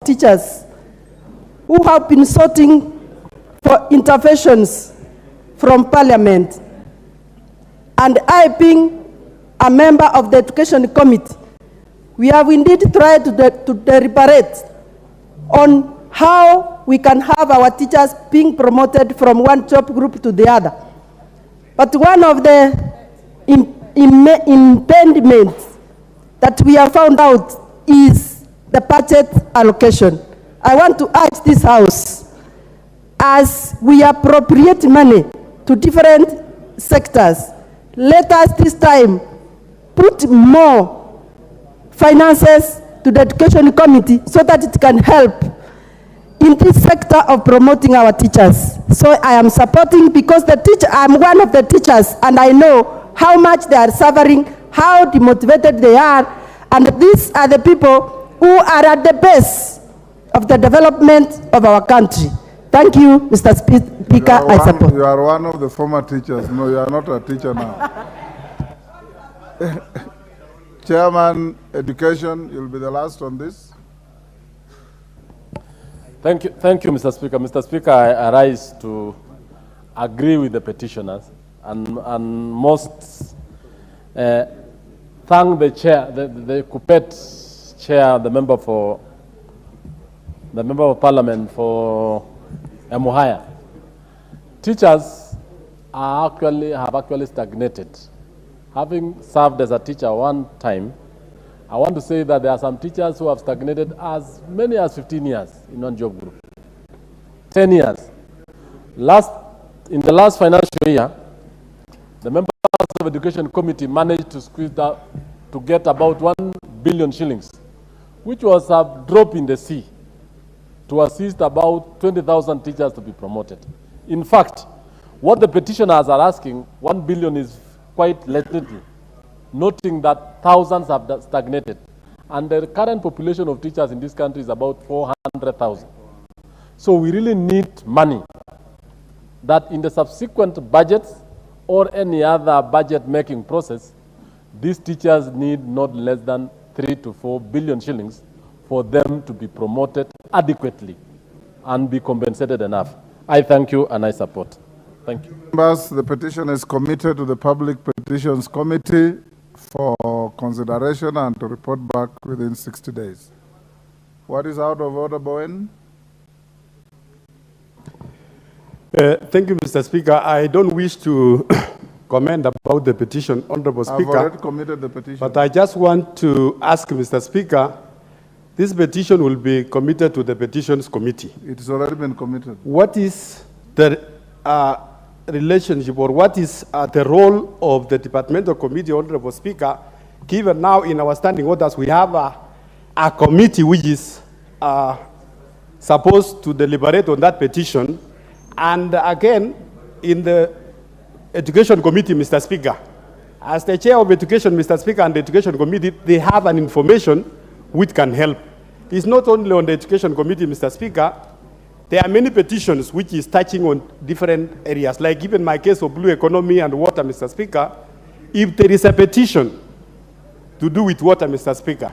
teachers who have been sorting for interventions from Parliament. And I, being a member of the Education Committee, we have indeed tried to deliberate on how we can have our teachers being promoted from one job group to the other. But one of the impediments that we have found out is the budget allocation. I want to urge this House, as we appropriate money to different sectors, let us this time put more finances to the Education Committee so that it can help in this sector of promoting our teachers. So I am supporting, because I'm one of the teachers, and I know how much they are suffering, how demotivated they are, and these are the people who are at the base of the development of our country. Thank you, Mr. Speaker. I support. You are one of the former teachers. No, you are not a teacher now. Chairman, Education, you'll be the last on this. Thank you, Mr. Speaker. Mr. Speaker, I rise to agree with the petitioners and most thank the chair, the Kupet chair, the member of Parliament for Emuhaya. Teachers have actually stagnated. Having served as a teacher one time, I want to say that there are some teachers who have stagnated as many as 15 years in one job group. 10 years. In the last financial year, the members of the Education Committee managed to squeeze out to get about 1 billion shillings, which was a drop in the sea, to assist about 20,000 teachers to be promoted. In fact, what the petitioners are asking, 1 billion is quite little, noting that thousands have stagnated. And the current population of teachers in this country is about 400,000. So we really need money that in the subsequent budgets or any other budget-making process, these teachers need not less than 3 to 4 billion shillings for them to be promoted adequately and be compensated enough. I thank you and I support. Thank you. Members, the petition is committed to the Public Petitions Committee for consideration and to report back within 60 days. What is out of order, Bowen? Thank you, Mr. Speaker. I don't wish to comment about the petition, Honorable Speaker. I've already committed the petition. But I just want to ask Mr. Speaker, this petition will be committed to the Petitions Committee. It's already been committed. What is the relationship, or what is the role of the Departmental Committee, Honorable Speaker, given now in our standing orders we have a committee which is supposed to deliberate on that petition, and again, in the Education Committee, Mr. Speaker, as the chair of Education, Mr. Speaker, and the Education Committee, they have an information which can help. It's not only on the Education Committee, Mr. Speaker. There are many petitions which is touching on different areas, like even my case of blue economy and water, Mr. Speaker. If there is a petition to do with water, Mr. Speaker,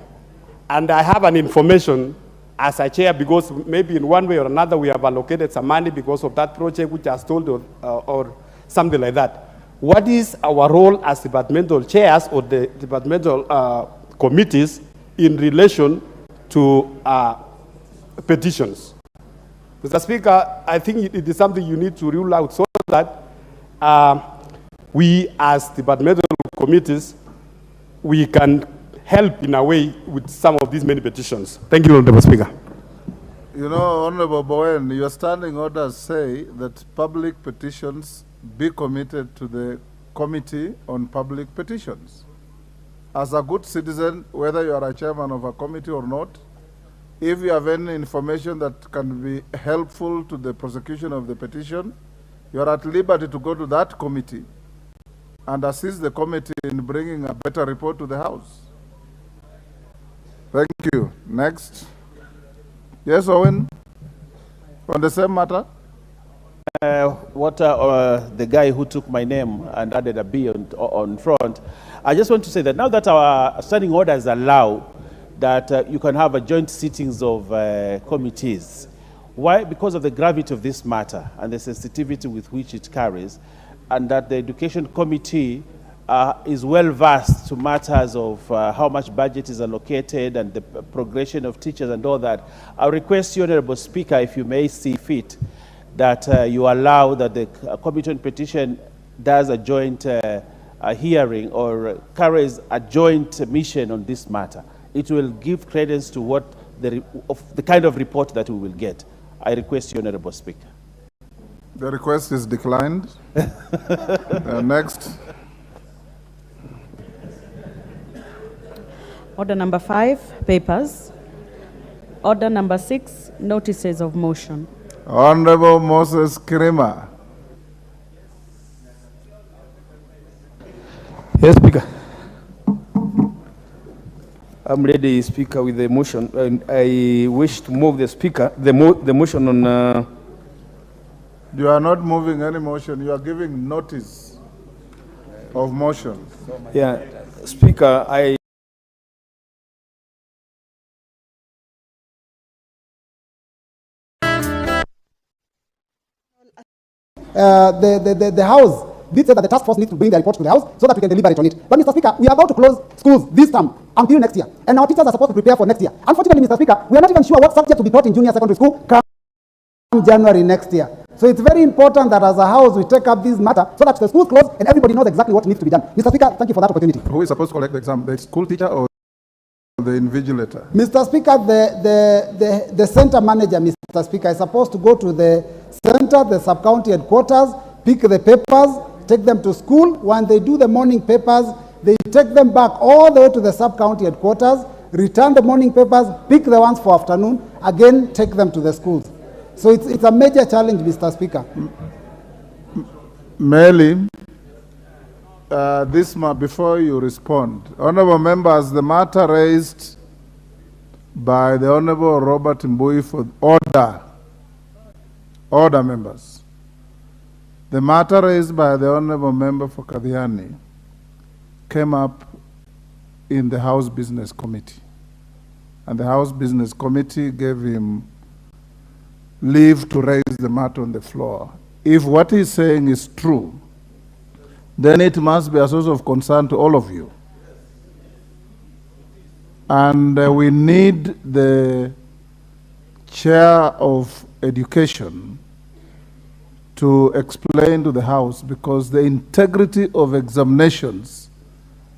and I have an information as a chair, because maybe in one way or another we have allocated some money because of that project which I was told, or something like that. What is our role as departmental chairs or the departmental committees in relation to petitions? Mr. Speaker, I think it is something you need to rule out so that we as departmental committees, we can help in a way with some of these many petitions. Thank you, Honorable Speaker. You know, Honorable Bowen, your standing orders say that public petitions be committed to the Committee on Public Petitions. As a good citizen, whether you are a chairman of a committee or not, if you have any information that can be helpful to the prosecution of the petition, you are at liberty to go to that committee and assist the committee in bringing a better report to the House. Thank you. Next. Yes, Owen? On the same matter? The guy who took my name and added a B on front, I just want to say that now that our standing orders allow that you can have a joint sittings of committees. Why? Because of the gravity of this matter and the sensitivity with which it carries, and that the Education Committee is well versed to matters of how much budget is allocated and the progression of teachers and all that. I request you, Honorable Speaker, if you may see fit, that you allow that the Committee on Petition does a joint hearing or carries a joint mission on this matter. It will give credence to what the kind of report that we will get. I request you, Honorable Speaker. The request is declined. Next. Order number 5, papers. Order number 6, notices of motion. Honorable Moses Kirima. Yes, Speaker. I'm ready, Speaker, with the motion. I wish to move the motion on... You are not moving any motion. You are giving notice of motion. Yeah, Speaker, the House did say that the task force needs to bring the report to the House so that we can deliberate on it. But, Mr. Speaker, we are about to close schools this term until next year, and our teachers are supposed to prepare for next year. Unfortunately, Mr. Speaker, we are not even sure what subject to be taught in junior secondary school come January next year. So it's very important that as a House we take up this matter so that the schools close and everybody knows exactly what needs to be done. Mr. Speaker, thank you for that opportunity. Who is supposed to collect the exam, the school teacher or the invigilator? Mr. Speaker, the center manager, Mr. Speaker, is supposed to go to the center, the sub-county headquarters, pick the papers, take them to school. When they do the morning papers, they take them back all the way to the sub-county headquarters, return the morning papers, pick the ones for afternoon, again take them to the schools. So it's a major challenge, Mr. Speaker. Merely, before you respond, honorable members, the matter raised by the Honorable Robert Mbui for order members. The matter raised by the Honorable Member for Kadhiani came up in the House Business Committee. And the House Business Committee gave him leave to raise the matter on the floor. If what he's saying is true, then it must be a source of concern to all of you. And we need the Chair of Education to explain to the House, because the integrity of examinations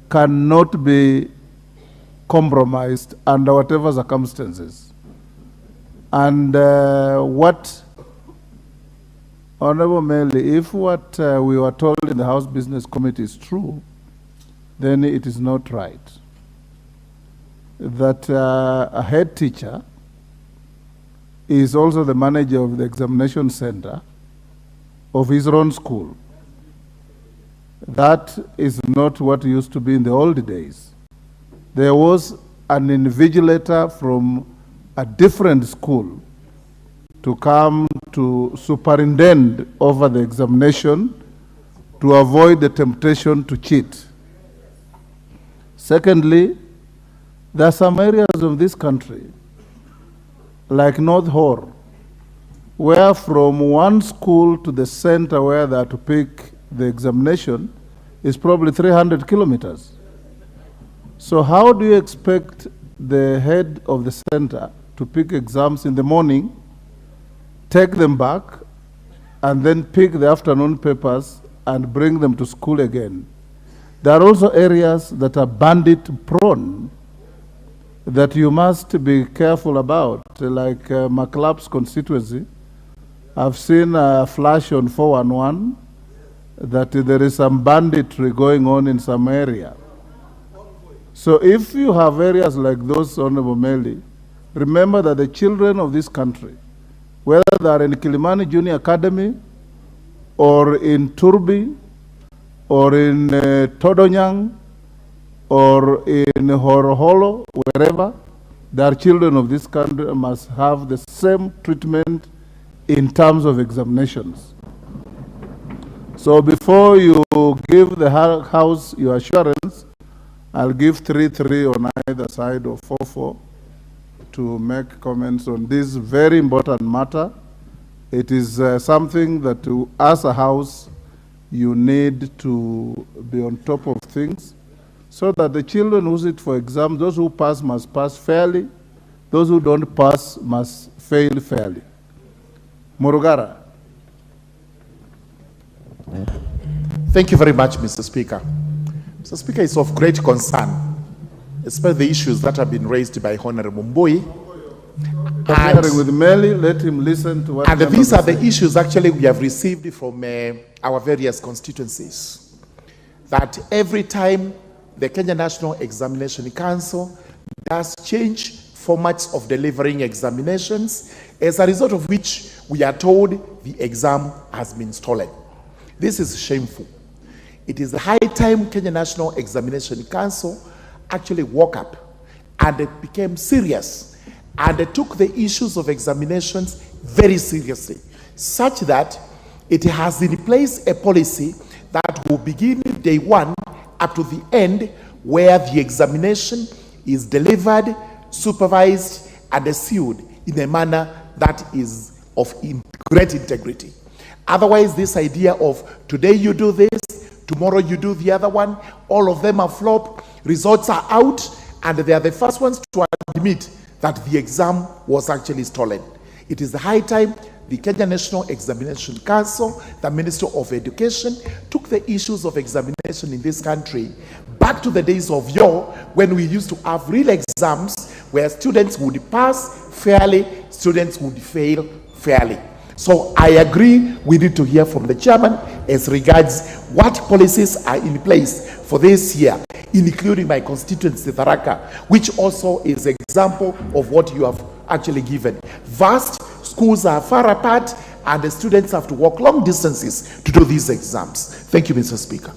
cannot be compromised under whatever circumstances. And Honorable Meli, if what we were told in the House Business Committee is true, then it is not right that a head teacher is also the manager of the examination center of his own school. That is not what used to be in the old days. There was an invigilator from a different school to come to superintend over the examination to avoid the temptation to cheat. Secondly, there are some areas of this country, like North Horr, where from one school to the center where they are to pick the examination is probably 300 kilometers. So how do you expect the head of the center to pick exams in the morning, take them back, and then pick the afternoon papers and bring them to school again? There are also areas that are bandit prone that you must be careful about, like McLeod's constituency. I've seen a flash on 411 that there is some banditry going on in some area. So if you have areas like those, Honorable Meli, remember that the children of this country, whether they are in Kilimani Junior Academy or in Turbi or in Todonyang or in Horoholo, wherever, they are children of this country, must have the same treatment in terms of examinations. So before you give the House your assurance, I'll give 3-3 on either side or 4-4 to make comments on this very important matter. It is something that as a house, you need to be on top of things so that the children who sit for exam, those who pass must pass fairly, those who don't pass must fail fairly. Murugara. Thank you very much, Mr. Speaker. Mr. Speaker, it's of great concern, especially the issues that have been raised by Honorable Mbui. Comparing with Meli, let him listen to what. And these are the issues actually we have received from our various constituencies. That every time the Kenya National Examination Council does change formats of delivering examinations, as a result of which we are told the exam has been stolen. This is shameful. It is the high time Kenya National Examination Council actually woke up and it became serious and they took the issues of examinations very seriously, such that it has in place a policy that will begin day one up to the end, where the examination is delivered, supervised, and sealed in a manner that is of great integrity. Otherwise, this idea of today you do this, tomorrow you do the other one, all of them are flop, results are out, and they are the first ones to admit that the exam was actually stolen. It is the high time the Kenya National Examination Council, the Minister of Education, took the issues of examination in this country back to the days of yore, when we used to have real exams where students would pass fairly, students would fail fairly. So I agree, we need to hear from the chairman as regards what policies are in place for this year, including my constituency, Tharaka, which also is an example of what you have actually given. Vast schools are far apart and the students have to walk long distances to do these exams. Thank you, Mr. Speaker.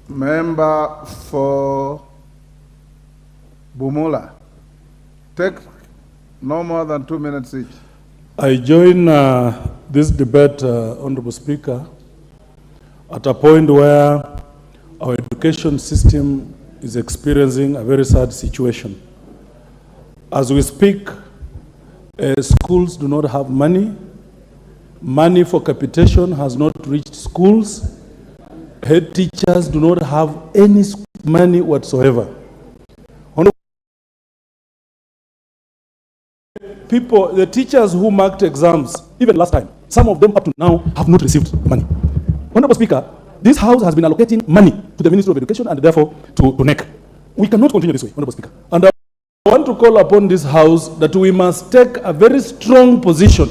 Member for Bumula. Take no more than 2 minutes each. I join this debate, Honorable Speaker, at a point where our education system is experiencing a very sad situation. As we speak, schools do not have money. Money for capitation has not reached schools. Head teachers do not have any money whatsoever. People, the teachers who marked exams, even last time, some of them up to now have not received money. Honorable Speaker, this House has been allocating money to the Ministry of Education and therefore to NEC. We cannot continue this way, Honorable Speaker. And I want to call upon this House that we must take a very strong position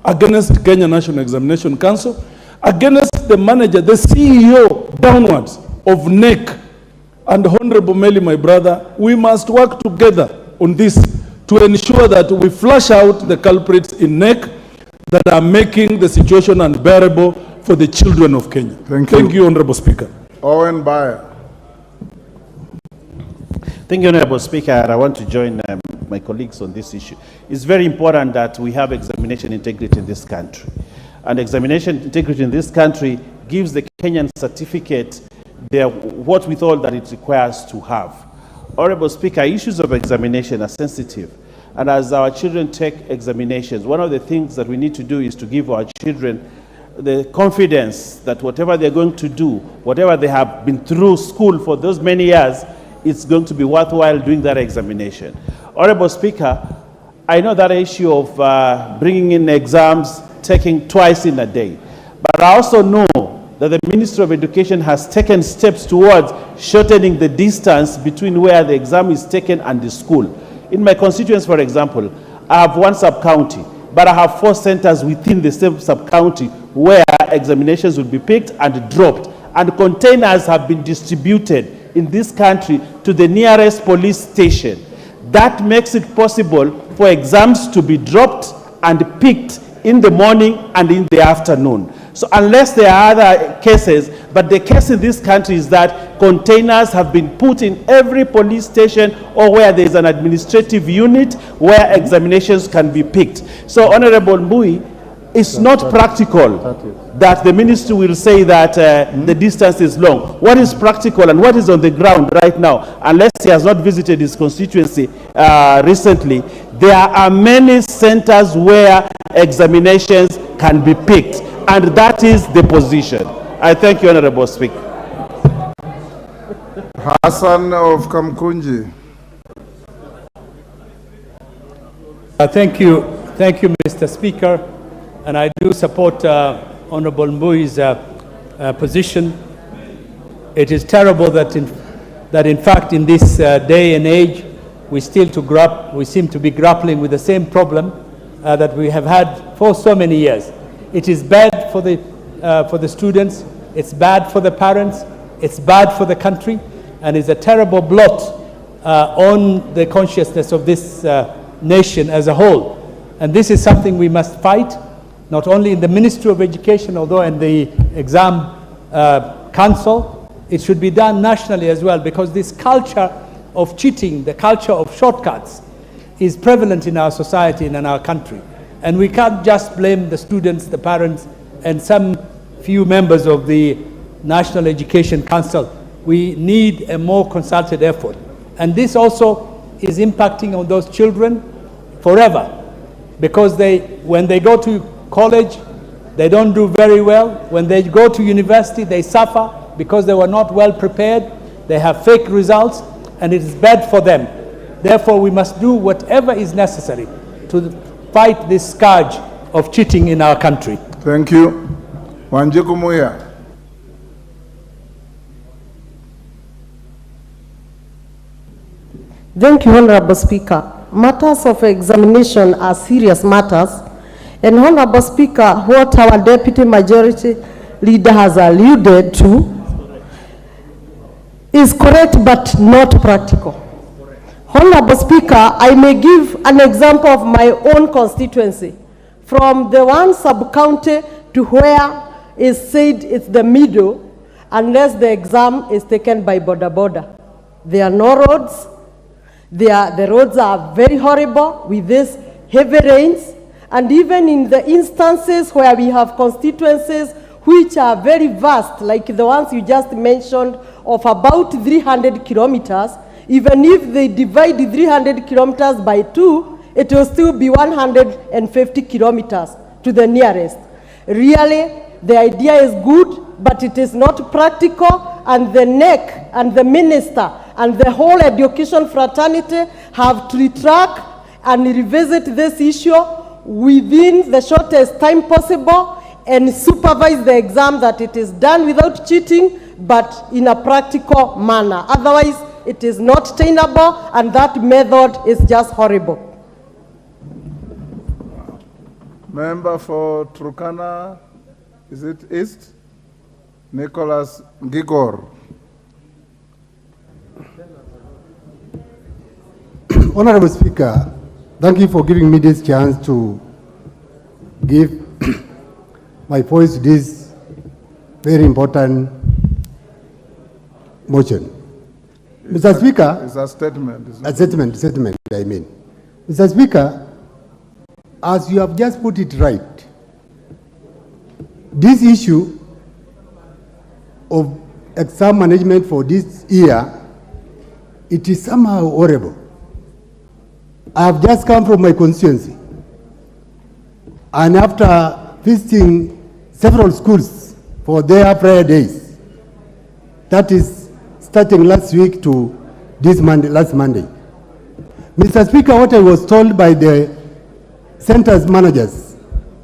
against Kenya National Examination Council, against the manager, the CEO downwards of NEC. And Honorable Meli, my brother, we must work together on this to ensure that we flush out the culprits in NEC that are making the situation unbearable for the children of Kenya. Thank you, Honorable Speaker. Owen Bayer. Thank you, Honorable Speaker. I want to join my colleagues on this issue. It's very important that we have examination integrity in this country. And examination integrity in this country gives the Kenyan certificate what with all that it requires to have. Honorable Speaker, issues of examination are sensitive. And as our children take examinations, one of the things that we need to do is to give our children the confidence that whatever they're going to do, whatever they have been through school for those many years, it's going to be worthwhile doing that examination. Honorable Speaker, I know that issue of bringing in exams, taking twice in a day. But I also know that the Ministry of Education has taken steps towards shortening the distance between where the exam is taken and the school. In my constituents, for example, I have one sub-county, but I have 4 centers within the same sub-county where examinations will be picked and dropped. And containers have been distributed in this country to the nearest police station. That makes it possible for exams to be dropped and picked in the morning and in the afternoon. So unless there are other cases, but the case in this country is that containers have been put in every police station or where there is an administrative unit where examinations can be picked. So Honorable Mbui, It's not practical that the ministry will say that the distance is long. What is practical and what is on the ground right now, unless he has not visited his constituency recently, there are many centers where examinations can be picked, and that is the position. I thank you, Honorable Speaker. Hassan of Kamkunji. Thank you, Mr. Speaker. And I do support Honorable Mbui's position. It is terrible that in fact in this day and age we seem to be grappling with the same problem that we have had for so many years. It is bad for the students, it's bad for the parents, it's bad for the country, and it's a terrible blot on the consciousness of this nation as a whole. And this is something we must fight, not only in the Ministry of Education, although in the Exam Council, it should be done nationally as well, because this culture of cheating, the culture of shortcuts, is prevalent in our society and in our country. And we can't just blame the students, the parents, and some few members of the National Education Council. We need a more concerted effort. And this also is impacting on those children forever, because when they go to college, they don't do very well. When they go to university, they suffer because they were not well prepared. They have fake results, and it is bad for them. Therefore, we must do whatever is necessary to fight this scourge of cheating in our country. Thank you. Wanjiku Muya. Thank you, Honorable Speaker. Matters of examination are serious matters. And Honorable Speaker, what our Deputy Majority Leader has alluded to is correct but not practical. Honorable Speaker, I may give an example of my own constituency. From the one sub-county to where is said it's the middle, unless the exam is taken by border. There are no roads. The roads are very horrible with these heavy rains. And even in the instances where we have constituencies which are very vast, like the ones you just mentioned, of about 300 kilometers, even if they divide the 300 kilometers by 2, it will still be 150 kilometers to the nearest. Really, the idea is good, but it is not practical, and the NEC and the minister and the whole education fraternity have to retract and revisit this issue within the shortest time possible and supervise the exam that it is done without cheating, but in a practical manner. Otherwise, it is not tenable, and that method is just horrible. Member for Turkana, is it East? Nicholas Gigor. Honorable Speaker, thank you for giving me this chance to give my voice to this very important motion. Mr. Speaker. It's a statement. Statement, I mean. Mr. Speaker, as you have just put it right, this issue of exam management for this year, it is somehow horrible. I have just come from my constituency, and after visiting several schools for their prayer days, that is starting last week to this Monday, last Monday. Mr. Speaker, what I was told by the center's managers,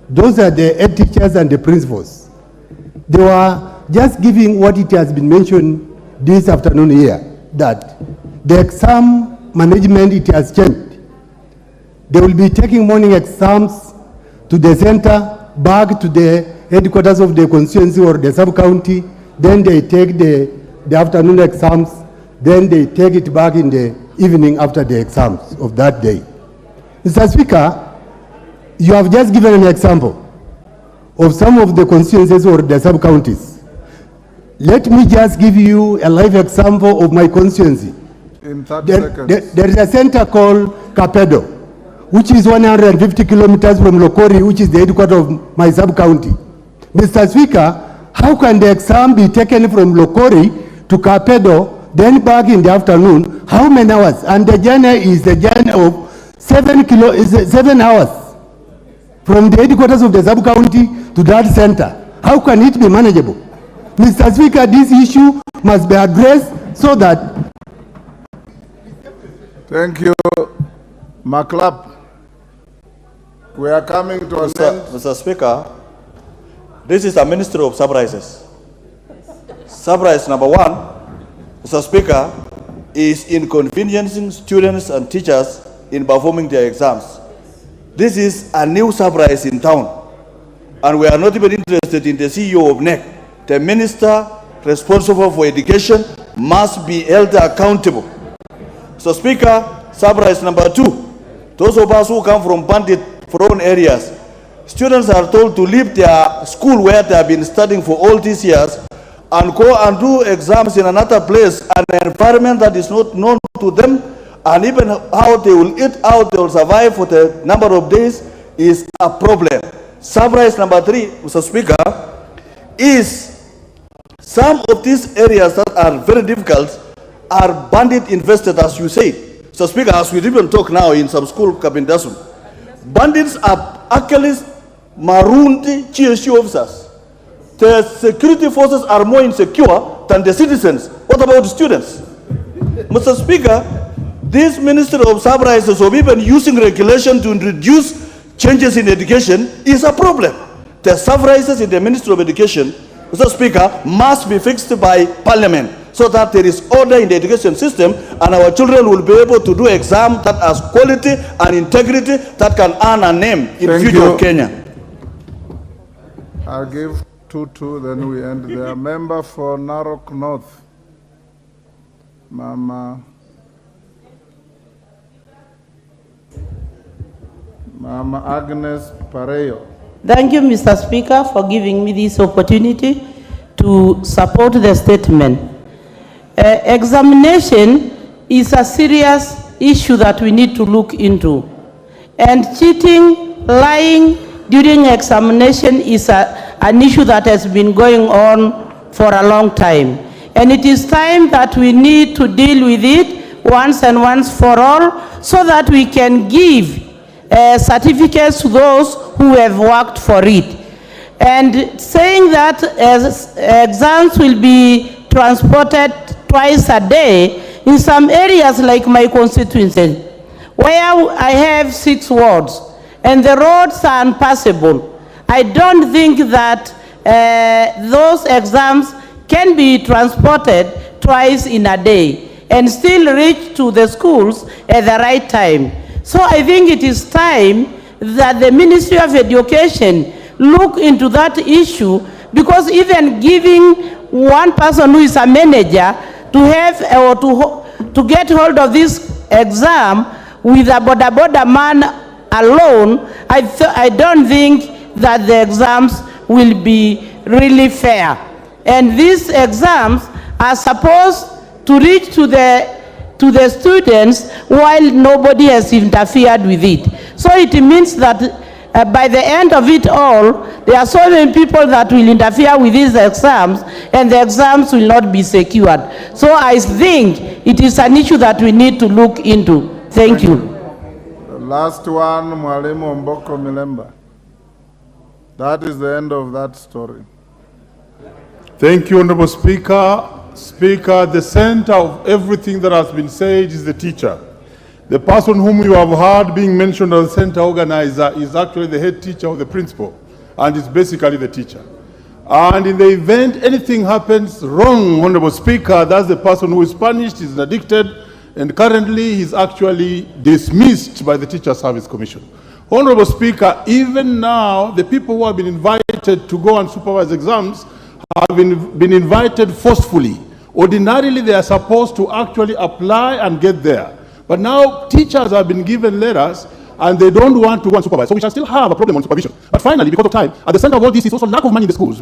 those are the head teachers and the principals, they were just giving what it has been mentioned this afternoon here, that the exam management, it has changed. They will be taking morning exams to the center, back to the headquarters of the constituency or the sub-county, then they take the afternoon exams, then they take it back in the evening after the exams of that day. Mr. Speaker, you have just given an example of some of the constituencies or the sub-counties. Let me just give you a live example of my constituency. In 30 seconds. There is a center called Capedo, which is 150 kilometers from Lokori, which is the headquarters of my sub-county. Mr. Speaker, how can the exam be taken from Lokori to Kapedo, then back in the afternoon? How many hours? And the journey is the journey of 7 hours from the headquarters of the sub-county to that center. How can it be manageable? Mr. Speaker, this issue must be addressed so that... Thank you, Maclap. We are coming to an end. Mr. Speaker, this is a Ministry of Surprises. Surprise number one, Mr. Speaker, is inconveniencing students and teachers in performing their exams. This is a new surprise in town, and we are not even interested in the CEO of NEC. The minister responsible for education must be held accountable. So, Speaker, surprise number two, those of us who come from bandit-prone areas, students are told to leave their school where they have been studying for all these years and go and do exams in another place, an environment that is not known to them, and even how they will eat, how they will survive for the number of days is a problem. Surprise number three, Mr. Speaker, is some of these areas that are very difficult are bandit invested, as you say. So, Speaker, as we even talk now in some school, Kabindasum, bandits are actually marooned GSU officers. The security forces are more insecure than the citizens. What about the students? Mr. Speaker, this Ministry of Surprises of even using regulation to introduce changes in education is a problem. The surprises in the Ministry of Education, Mr. Speaker, must be fixed by Parliament so that there is order in the education system and our children will be able to do exams that has quality and integrity that can earn a name in the future of Kenya. I'll give 2-2, then we end there. Member for Narok North, Mama Agnes Pareyo. Thank you, Mr. Speaker, for giving me this opportunity to support the statement. Examination is a serious issue that we need to look into. And cheating, lying during examination is an issue that has been going on for a long time. And it is time that we need to deal with it once and once for all so that we can give certificates to those who have worked for it. And saying that exams will be transported twice a day in some areas like my constituency, where I have 6 wards and the roads are impassable. I don't think that those exams can be transported twice in a day and still reach to the schools at the right time. So I think it is time that the Ministry of Education look into that issue, because even giving one person who is a manager to have or to get hold of this exam with a boda man alone, I don't think that the exams will be really fair. And these exams are supposed to reach to the students while nobody has interfered with it. So it means that by the end of it all, there are so many people that will interfere with these exams and the exams will not be secured. So I think it is an issue that we need to look into. Thank you. The last one, Mwalimu Mboko Milemba. That is the end of that story. Thank you, Honorable Speaker. Speaker, the center of everything that has been said is the teacher. The person whom you have heard being mentioned as the center organizer is actually the head teacher or the principal, and is basically the teacher. And in the event anything happens wrong, Honorable Speaker, that's the person who is punished, is addicted, and currently he's actually dismissed by the Teacher Service Commission. Honorable Speaker, even now, the people who have been invited to go and supervise exams have been invited forcefully. Ordinarily, they are supposed to actually apply and get there. But now, teachers have been given letters, and they don't want to go and supervise. So we shall still have a problem on supervision. But finally, because of time, at the center of all this is also lack of money in the schools.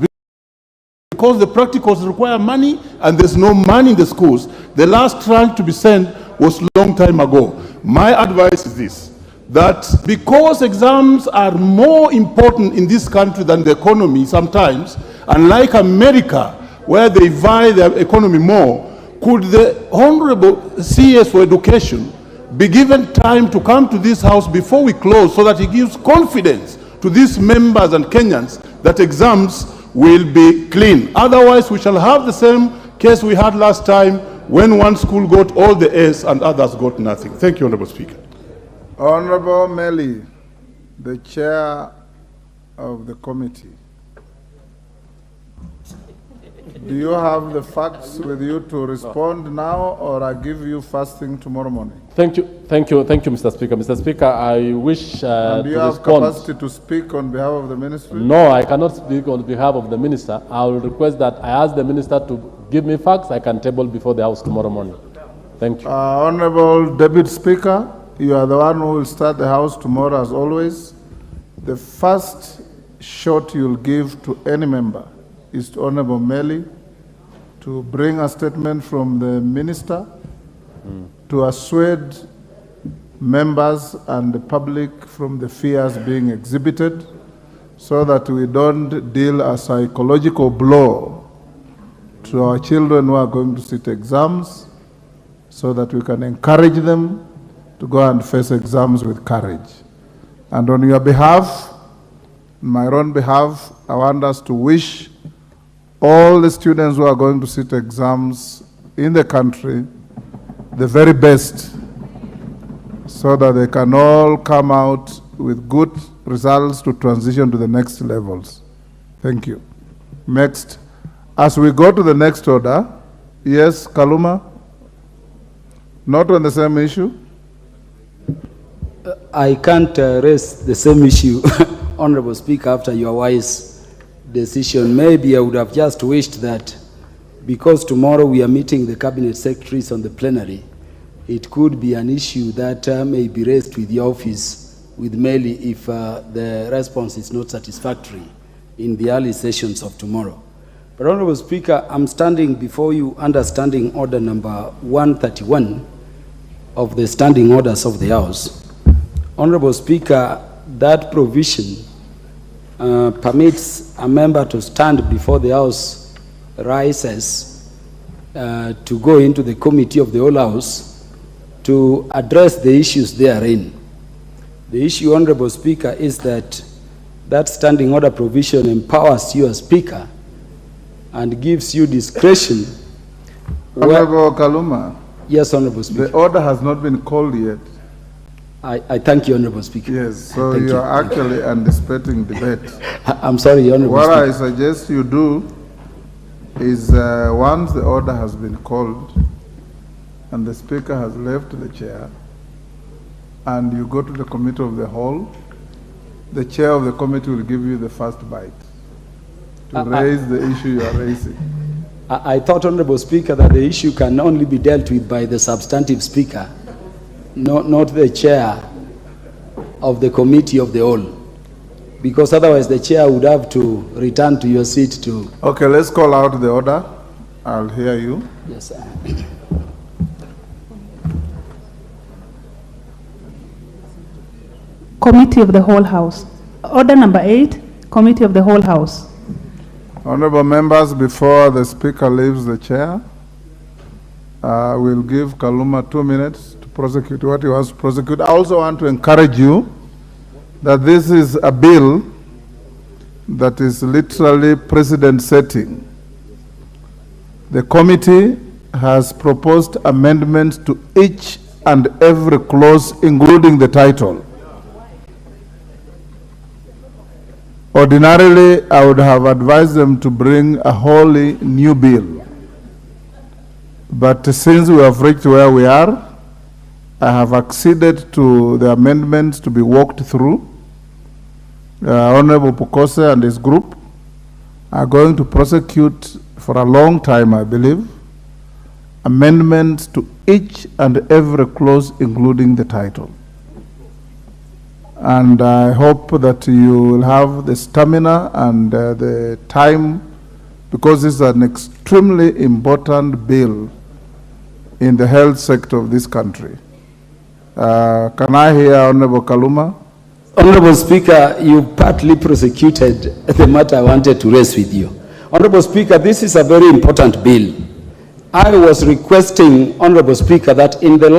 Because the practicals require money, and there's no money in the schools. The last tranche to be sent was a long time ago. My advice is this. that because exams are more important in this country than the economy sometimes, unlike America, where they value their economy more, could the Honorable CS for Education be given time to come to this house before we close so that he gives confidence to these members and Kenyans that exams will be clean? Otherwise, we shall have the same case we had last time when one school got all the A's and others got nothing. Thank you, Honorable Speaker. Honorable Melly, the chair of the committee. Do you have the facts with you to respond now, or I give you first thing tomorrow morning? Thank you, Mr. Speaker. Mr. Speaker, I wish and do you have capacity to speak on behalf of the ministry? No, I cannot speak on behalf of the minister. I will request that I ask the minister to give me facts I can table before the House tomorrow morning. Thank you. Honorable Deputy Speaker, you are the one who will start the House tomorrow as always. The first shot you'll give to any member is to Honorable Melly to bring a statement from the minister to assuade members and the public from the fears being exhibited so that we don't deal a psychological blow to our children who are going to sit exams so that we can encourage them to go and face exams with courage. And on your behalf, my own behalf, I want us to wish all the students who are going to sit exams in the country the very best so that they can all come out with good results to transition to the next levels. Thank you. Next, as we go to the next order, yes, Kaluma? Not on the same issue? I can't raise the same issue, Honorable Speaker, after your wise decision. Maybe I would have just wished that because tomorrow we are meeting the cabinet secretaries on the plenary, it could be an issue that may be raised with the office, with Melly, if the response is not satisfactory in the early sessions of tomorrow. But Honorable Speaker, I'm standing before you under Standing Order number 131 of the Standing Orders of the House. Honorable Speaker, that provision permits a member to stand before the House rises to go into the committee of the whole House to address the issues therein. The issue, Honorable Speaker, is that that standing order provision empowers you as Speaker and gives you discretion. Honorable Kaluma. Yes, Honorable Speaker. The order has not been called yet. I thank you, Honorable Speaker. Yes, so you are actually anticipating debate. I'm sorry, Honorable What Speaker. I suggest you do is once the order has been called and the Speaker has left the chair and you go to the committee of the whole, the chair of the committee will give you the first bite to raise the issue you are raising. I thought, Honorable Speaker, that the issue can only be dealt with by the substantive Speaker, not the chair of the committee of the whole, because otherwise the chair would have to return to your seat to... Okay, let's call out the order. I'll hear you. Yes, sir. Committee of the whole House. Order number 8, Committee of the whole House. Honorable members, before the Speaker leaves the chair, we'll give Kaluma 2 minutes to prosecute what he wants to prosecute. I also want to encourage you that this is a bill that is literally precedent setting. The committee has proposed amendments to each and every clause, including the title. Ordinarily, I would have advised them to bring a wholly new bill. But since we have reached where we are, I have acceded to the amendments to be walked through. Honorable Pukose and his group are going to prosecute for a long time, I believe, amendments to each and every clause, including the title. And I hope that you will have the stamina and the time, because this is an extremely important bill in the health sector of this country. Can I hear Honorable Kaluma? Honorable Speaker, you partly prosecuted the matter I wanted to raise with you. Honorable Speaker, this is a very important bill. I was requesting, Honorable Speaker, that in the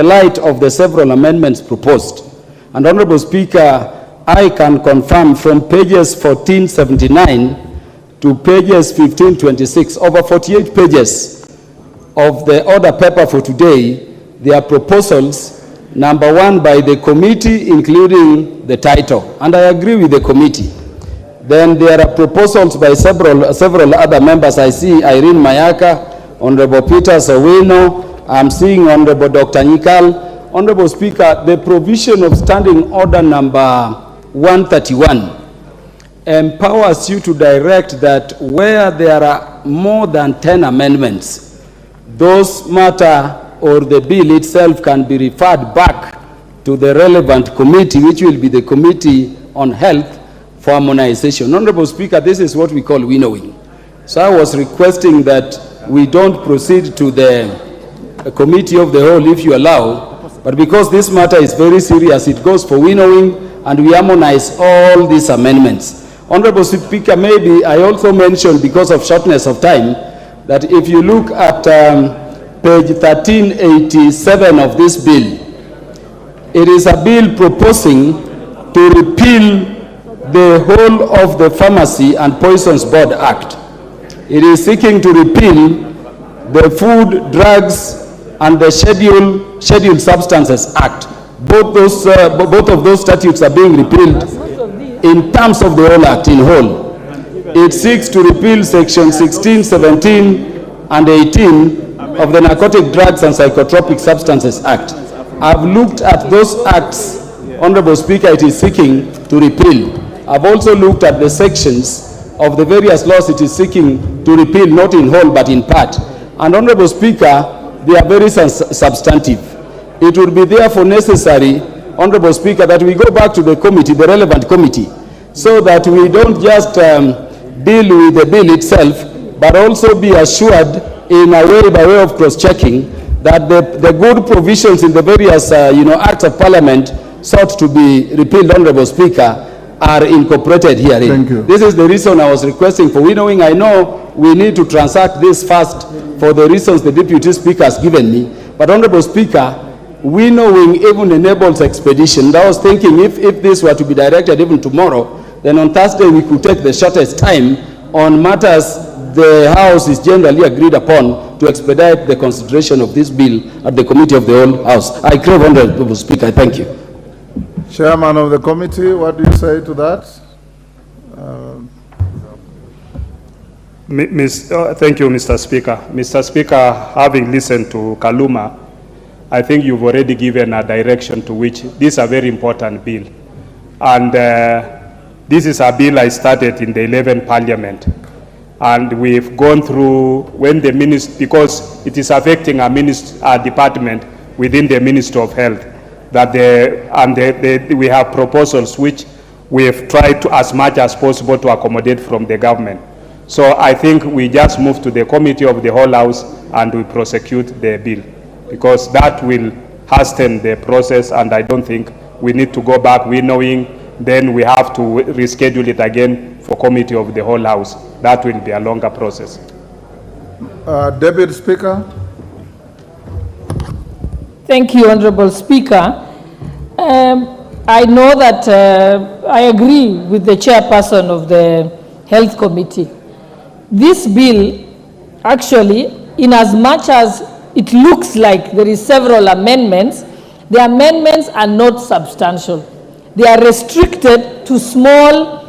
light of the several amendments proposed, and Honorable Speaker, I can confirm from pages 1479 to pages 1526, over 48 pages of the order paper for today, there are proposals, number one, by the committee, including the title, and I agree with the committee. Then there are proposals by several other members. I see Irene Mayaka, Honorable Peter Sowino, I'm seeing Honorable Dr. Nikal. Honorable Speaker, the provision of Standing Order number 131 empowers you to direct that where there are more than 10 amendments, those matter or the bill itself can be referred back to the relevant committee, which will be the Committee on Health for Harmonization. Honorable Speaker, this is what we call winnowing. So I was requesting that we don't proceed to the Committee of the Whole if you allow, but because this matter is very serious, it goes for winnowing and we harmonize all these amendments. Honorable Speaker, maybe I also mentioned, because of shortness of time, that if you look at page 1387 of this bill, it is a bill proposing to repeal the whole of the Pharmacy and Poisons Board Act. It is seeking to repeal the Food, Drugs, and the Scheduled Substances Act. Both of those statutes are being repealed in terms of the whole act in whole. It seeks to repeal section 16, 17, and 18 of the Narcotic Drugs and Psychotropic Substances Act. I've looked at those acts, Honorable Speaker, it is seeking to repeal. I've also looked at the sections of the various laws it is seeking to repeal, not in whole but in part. And Honorable Speaker, they are very substantive. It would be therefore necessary, Honorable Speaker, that we go back to the committee, the relevant committee, so that we don't just deal with the bill itself, but also be assured in a way, by way of cross-checking, that the good provisions in the various acts of parliament sought to be repealed, Honorable Speaker, are incorporated herein. Thank you. This is the reason I was requesting for winnowing. I know we need to transact this fast for the reasons the Deputy Speaker has given me, but Honorable Speaker, winnowing even enables expedition. And I was thinking if this were to be directed even tomorrow, then on Thursday we could take the shortest time on matters the House is generally agreed upon to expedite the consideration of this bill at the Committee of the Whole House. I crave, Honorable Speaker. Thank you. Chairman of the committee, what do you say to that? Thank you, Mr. Speaker. Mr. Speaker, having listened to Kaluma, I think you've already given a direction to which this is a very important bill. And this is a bill I started in the 11th Parliament. And we've gone through when the minister, because it is affecting a department within the Ministry of Health, that we have proposals which we have tried to, as much as possible, to accommodate from the government. So I think we just move to the Committee of the Whole House and we prosecute the bill, because that will hasten the process, and I don't think we need to go back winnowing, then we have to reschedule it again for Committee of the Whole House. That will be a longer process. Deputy Speaker. Thank you, Honorable Speaker. I know that I agree with the chairperson of the Health Committee. This bill, actually, in as much as it looks like there is several amendments, the amendments are not substantial. They are restricted to small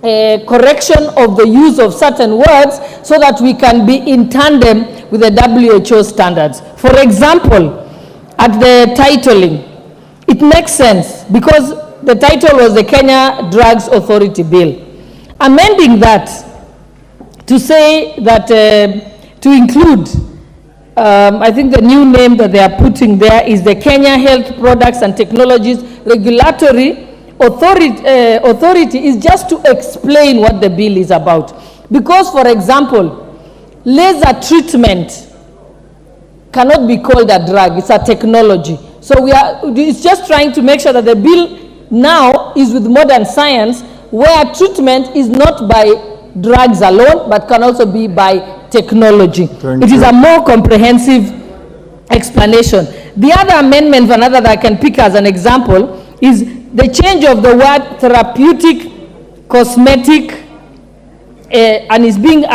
correction of the use of certain words so that we can be in tandem with the WHO standards. For example, at the titling, it makes sense because the title was the Kenya Drugs Authority Bill. Amending that to say that, to include, I think the new name that they are putting there is the Kenya Health Products and Technologies Regulatory Authority is just to explain what the bill is about. Because, for example, laser treatment cannot be called a drug, it's a technology. So it's just trying to make sure that the bill now is with modern science, where treatment is not by drugs alone, but can also be by technology. It is a more comprehensive explanation. The other amendment, another that I can pick as an example, is the change of the word therapeutic, cosmetic, and is being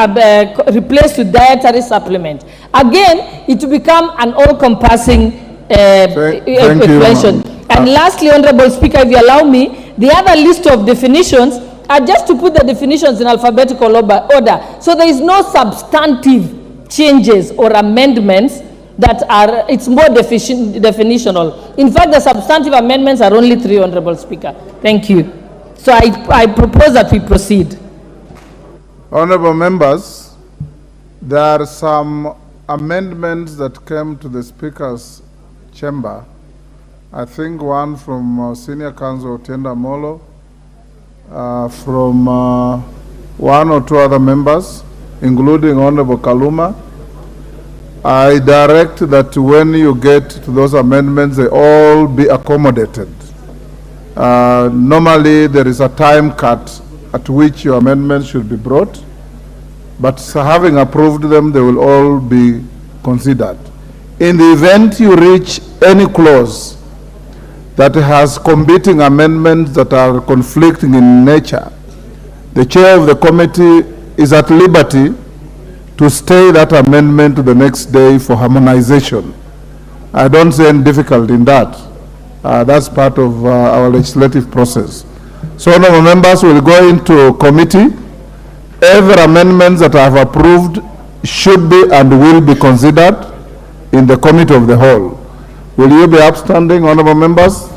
replaced with dietary supplement. Again, it will become an all-encompassing explanation. And lastly, Honorable Speaker, if you allow me, the other list of definitions are just to put the definitions in alphabetical order. So there is no substantive changes or amendments that are, it's more definitional. In fact, the substantive amendments are only 3, Honorable Speaker. Thank you. So I propose that we proceed. Honorable members, there are some amendments that came to the Speaker's chamber. I think one from Senior Counsel Otienda Molo, from one or two other members, including Honorable Kaluma. I direct that when you get to those amendments, they all be accommodated. Normally, there is a time cut at which your amendments should be brought, but having approved them, they will all be considered. In the event you reach any clause that has competing amendments that are conflicting in nature, the chair of the committee is at liberty to stay that amendment to the next day for harmonization. I don't see any difficulty in that. That's part of our legislative process. So, honorable members will go into committee. Every amendment that I have approved should be and will be considered in the committee of the whole. Will you be upstanding, honorable members?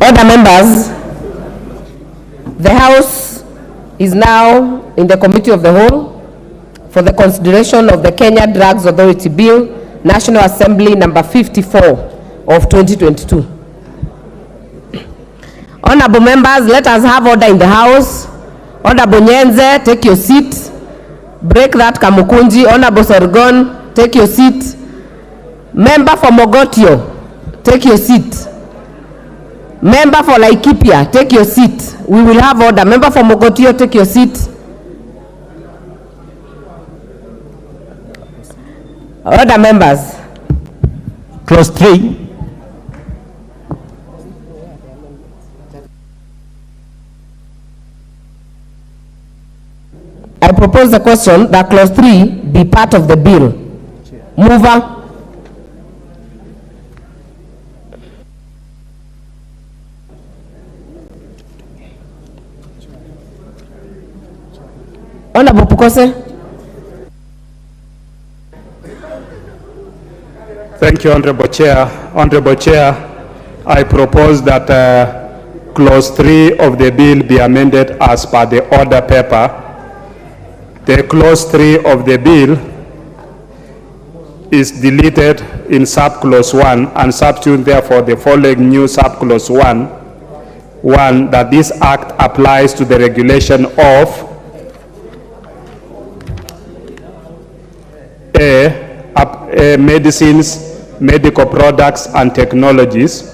Other members, the House is now in the Committee of the Whole for the consideration of the Kenya Drugs Authority Bill, National Assembly number 54 of 2022. Honorable members, let us have order in the House. Honorable Nyenze, take your seat. Break that Kamukunji. Honorable Sorgon, take your seat. Member for Mogotio, take your seat. Member for Laikipia, take your seat. We will have order. Member for Mogotio, take your seat. Order, members. Clause 3. I propose the question that clause 3 be part of the bill. Mover. Honorable Pukose. Thank you, Honorable Chair. Honorable Chair, I propose that clause 3 of the bill be amended as per the order paper. The clause 3 of the bill is deleted in subclause 1 and substitute therefore the following new subclause 1 that this act applies to the regulation of medicines, medical products and technologies,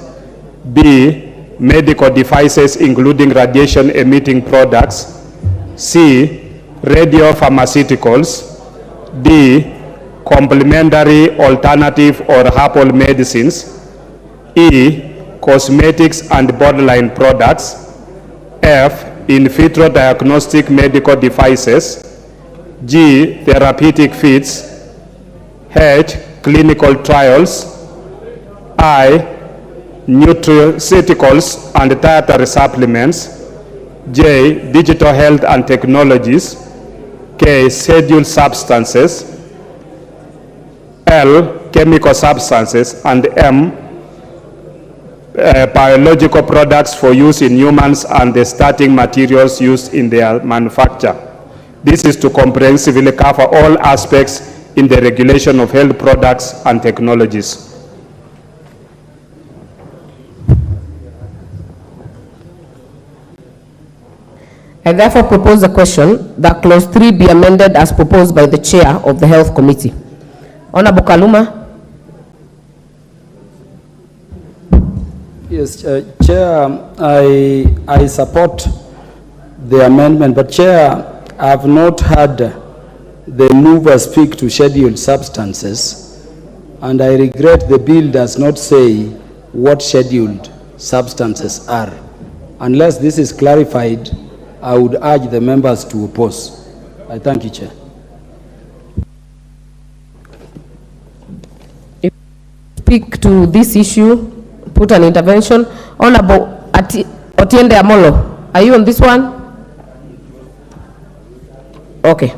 B, medical devices including radiation emitting products, C, radiopharmaceuticals, D, complementary, alternative or herbal medicines, E, cosmetics and borderline products, F, in vitro diagnostic medical devices, G, therapeutic feeds, H, clinical trials, I, nutraceuticals and dietary supplements, J, digital health and technologies, K, scheduled substances, L, chemical substances, and M, biological products for use in humans and the starting materials used in their manufacture. This is to comprehensively cover all aspects in the regulation of health products and technologies. I therefore propose the question that clause 3 be amended as proposed by the chair of the Health Committee. Honorable Kaluma. Yes, Chair, I support the amendment, but Chair, I have not heard the mover speak to scheduled substances, and I regret the bill does not say what scheduled substances are. Unless this is clarified, I would urge the members to oppose. I thank you, Chair. Speak to this issue, put an intervention. Honorable Otiende Amolo, are you on this one? Okay.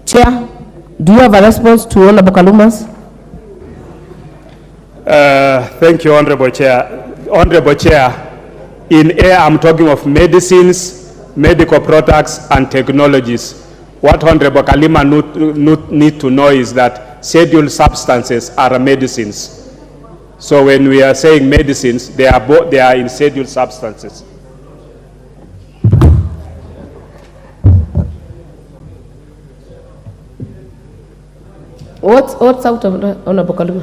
Chair, do you have a response to Honorable Kaluma's? Thank you, Honorable Chair. Honorable Chair, in A, I'm talking of medicines, medical products, and technologies. What Honorable Kalima need to know is that scheduled substances are medicines. So when we are saying medicines, they are in scheduled substances. What's out of Honorable Kaluma?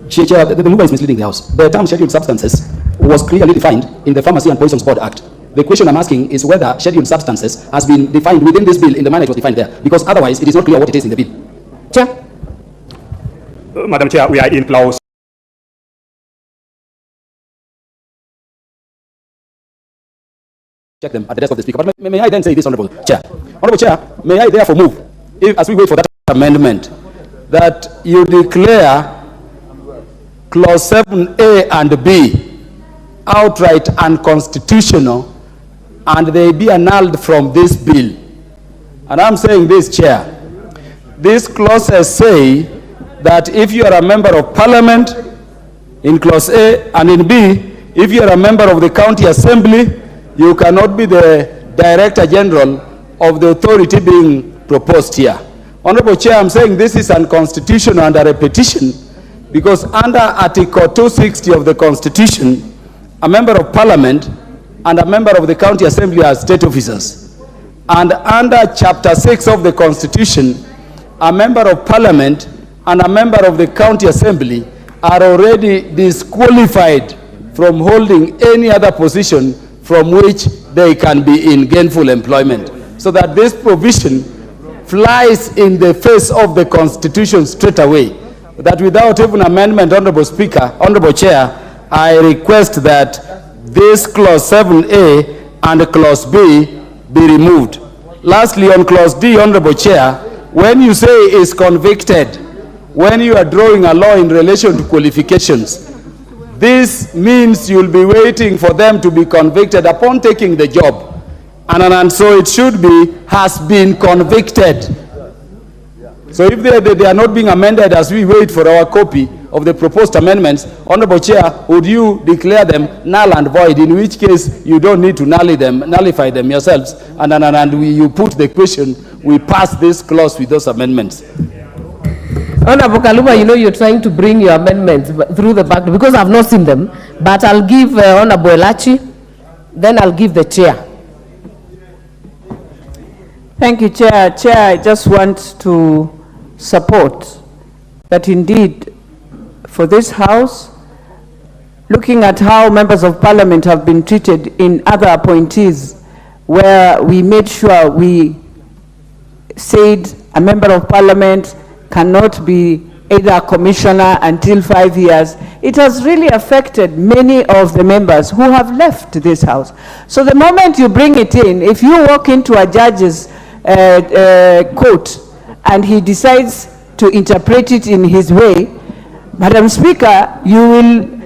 Chair, the mover is misleading the House. The term scheduled substances was clearly defined in the Pharmacy and Poisons Board Act. The question I'm asking is whether scheduled substances has been defined within this bill in the manner it was defined there, because otherwise it is not clear what it is in the bill. Chair. Madam Chair, we are in clause. Check them at the desk of the Speaker. But may I then say this, Honorable Chair? Honorable Chair, may I therefore move, as we wait for that amendment, that you declare clause 7A and B outright unconstitutional and they be annulled from this bill. And I'm saying this, Chair. These clauses say that if you are a member of Parliament, in clause A, and in B, if you are a member of the County Assembly, you cannot be the Director General of the authority being proposed here. Honorable Chair, I'm saying this is unconstitutional under a petition because under Article 260 of the Constitution, a member of Parliament and a member of the County Assembly are state officers. And under Chapter 6 of the Constitution, a member of Parliament and a member of the County Assembly are already disqualified from holding any other position from which they can be in gainful employment. So that this provision flies in the face of the Constitution straight away. That without even amendment, Honorable Speaker, Honorable Chair, I request that this clause 7A and clause B be removed. Lastly, on clause D, Honorable Chair, when you say is convicted, when you are drawing a law in relation to qualifications, this means you'll be waiting for them to be convicted upon taking the job. And so it should be, has been convicted. So if they are not being amended as we wait for our copy of the proposed amendments, Honorable Chair, would you declare them null and void, in which case you don't need to nullify them yourselves, and you put the question, we pass this clause with those amendments. Honorable Kaluma, you know you're trying to bring your amendments through the back, because I've not seen them, but I'll give Honorable Elachi, then I'll give the Chair. Thank you, Chair. Chair, I just want to support that indeed for this House, looking at how members of Parliament have been treated in other appointees, where we made sure we said a member of Parliament cannot be either a commissioner until 5 years, it has really affected many of the members who have left this House. So the moment you bring it in, if you walk into a judge's court and he decides to interpret it in his way, Madam Speaker, you will,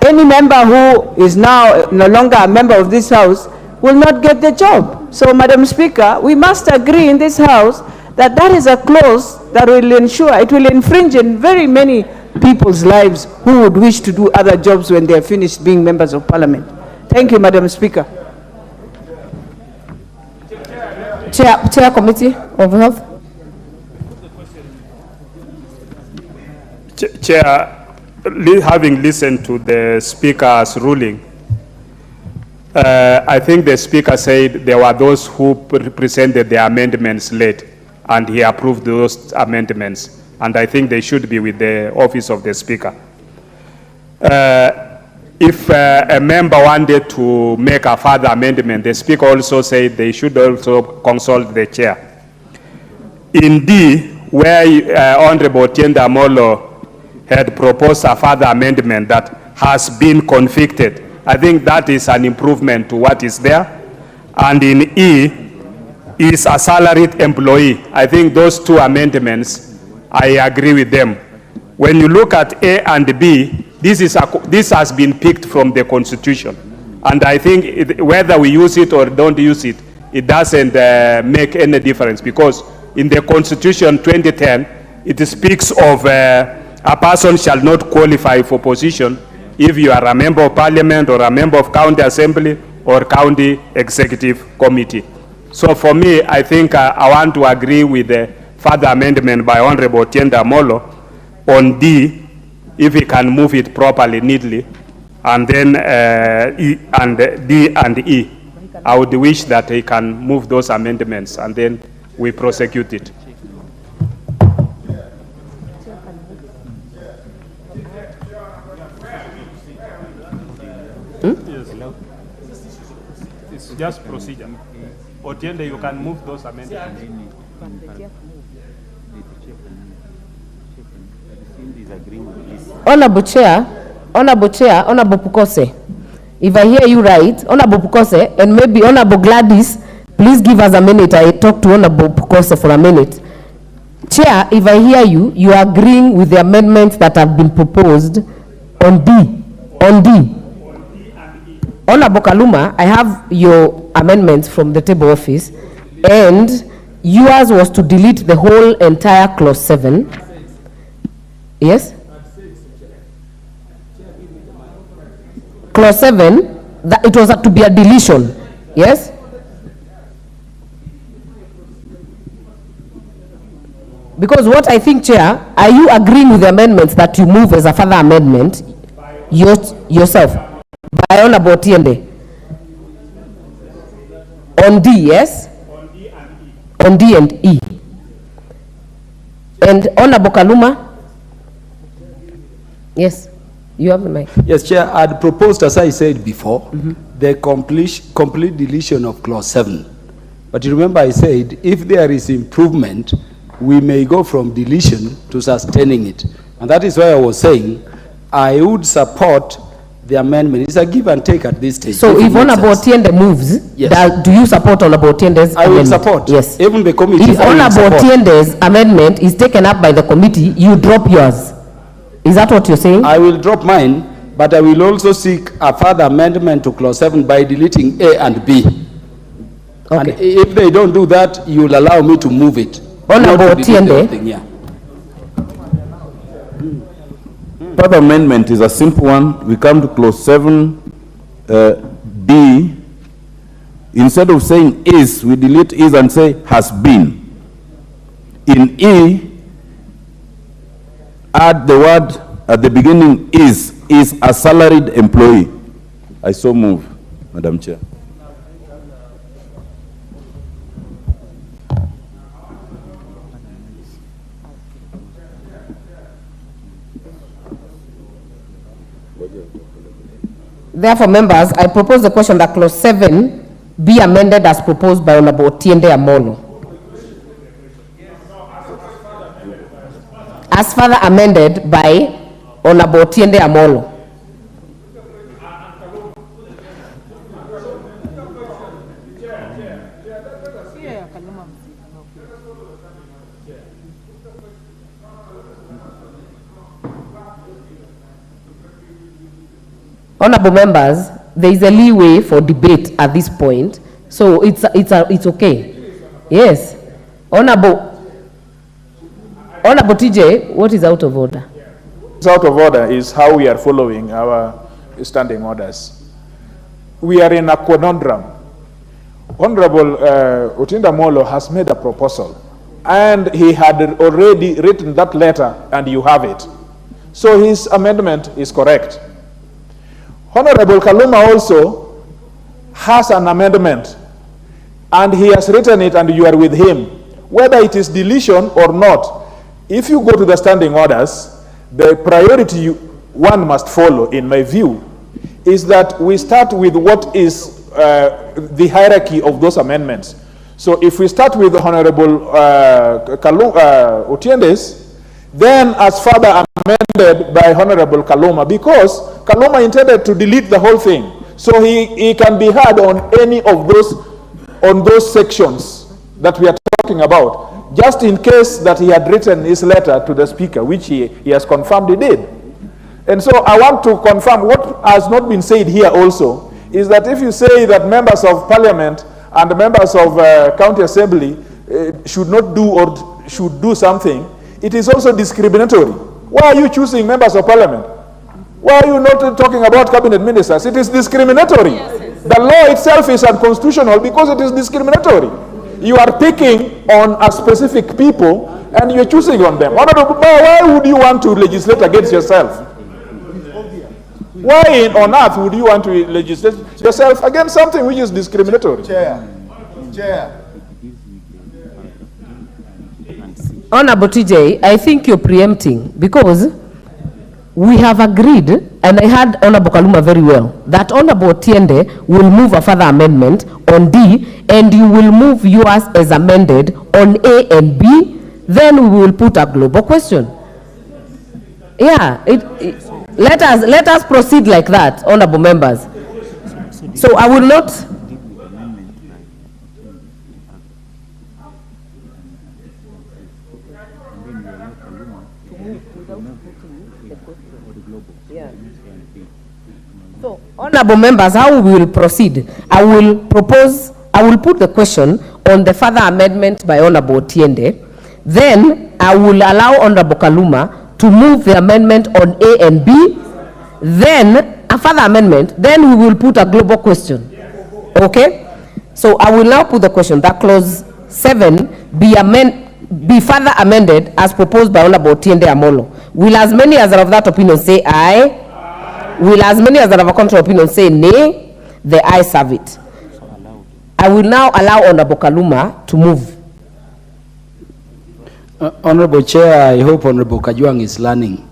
any member who is now no longer a member of this House will not get the job. So, Madam Speaker, we must agree in this House that that is a clause that will ensure, it will infringe in very many people's lives who would wish to do other jobs when they are finished being members of Parliament. Thank you, Madam Speaker. Chair Committee of Health. Chair, having listened to the Speaker's ruling, I think the Speaker said there were those who presented the amendments late, and he approved those amendments. And I think they should be with the office of the Speaker. If a member wanted to make a further amendment, the Speaker also said they should also consult the Chair. In D, where Honorable Otiende Amolo had proposed a further amendment that has been convicted, I think that is an improvement to what is there. And in E, is a salaried employee. I think those two amendments, I agree with them. When you look at A and B, this has been picked from the Constitution. And I think whether we use it or don't use it, it doesn't make any difference, because in the Constitution 2010, it speaks of a person shall not qualify for position if you are a member of Parliament or a member of County Assembly or County Executive Committee. So for me, I think I want to agree with the further amendment by Honorable Otiende Amolo on D, if he can move it properly, neatly, and then E and D and E. I would wish that he can move those amendments and then we prosecute it. It's just procedure. Otiende, you can move those amendments. Honorable Chair, Honorable Pukose, if I hear you right, Honorable Pukose, and maybe Honorable Gladys, please give us a minute. I talk to Honorable Pukose for a minute. Chair, if I hear you, you are agreeing with the amendments that have been proposed on D. On D. Honorable Kaluma, I have your amendments from the table office, and yours was to delete the whole entire clause 7. Yes? Clause 7, that it was to be a deletion. Yes? Because what I think, Chair, are you agreeing with the amendments that you move as a further amendment yourself? By Honorable Otiende. On D, yes? On D and E. And Honorable Kaluma? Yes. You have the mic. Yes, Chair, I'd proposed, as I said before, the complete deletion of clause 7. But you remember I said, if there is improvement, we may go from deletion to sustaining it. And that is why I was saying, I would support the amendment. It's a give and take at this stage. So if Honorable Otiende moves, Yes. do you support Honorable Otiende's I will amendment? support. Yes. Even the committee. If I will Honorable support. Otiende's amendment is taken up by the committee, you drop yours. Is that what you're saying? I will drop mine, but I will also seek a further amendment to clause 7 by deleting A and B. Okay. And if they don't do that, you will allow me to move it. Honorable Not to delete the whole Otiende. thing, yeah. Further amendment is a simple one. We come to clause 7, B. Instead of saying is, we delete is and say has been. In E, add the word at the beginning is a salaried employee. I so move, Madam Chair. Therefore, members, I propose the question that clause 7 be amended as proposed by Honorable Otiende Amolo. As further amended by Honorable Otiende Amolo. Honorable members, there is a leeway for debate at this point, so it's okay. Yes. Honorable TJ, what is out of order? What's out of order is how we are following our standing orders. We are in a conundrum. Honorable Otiende Amolo has made a proposal, and he had already written that letter, and you have it. So his amendment is correct. Honorable Kaluma also has an amendment, and he has written it, and you are with him. Whether it is deletion or not, if you go to the standing orders, the priority one must follow, in my view, is that we start with what is the hierarchy of those amendments. So if we start with the Honorable Otiende's, then as further amended by Honorable Kaluma, because Kaluma intended to delete the whole thing. So he can be heard on any of those sections that we are talking about, just in case that he had written his letter to the Speaker, which he has confirmed he did. And so I want to confirm what has not been said here also, is that if you say that members of Parliament and members of County Assembly should not do or should do something, it is also discriminatory. Why are you choosing members of Parliament? Why are you not talking about cabinet ministers? It is discriminatory. The law itself is unconstitutional because it is discriminatory. You are picking on a specific people and you're choosing on them. Why would you want to legislate against yourself? Why on earth would you want to legislate yourself against something which is discriminatory? Chair. Honorable TJ, I think you're preempting, because we have agreed, and I heard Honorable Kaluma very well, that Honorable Otiende will move a further amendment on D, and you will move yours as amended on A and B, then we will put a global question. Yeah, let us proceed like that, honorable members. So I will not. So, honorable members, how we will proceed? I will put the question on the further amendment by Honorable Otiende. Then I will allow Honorable Kaluma to move the amendment on A and B. Then a further amendment. Then we will put a global question. Okay? So I will now put the question that clause 7 be further amended as proposed by Honorable Otiende Amolo. Will as many as are of that opinion say aye? Will as many as are of a contrary opinion say nay? The ayes have it. I will now allow Honorable Kaluma to move. Honorable Chair, I hope Honorable Kajwang is learning.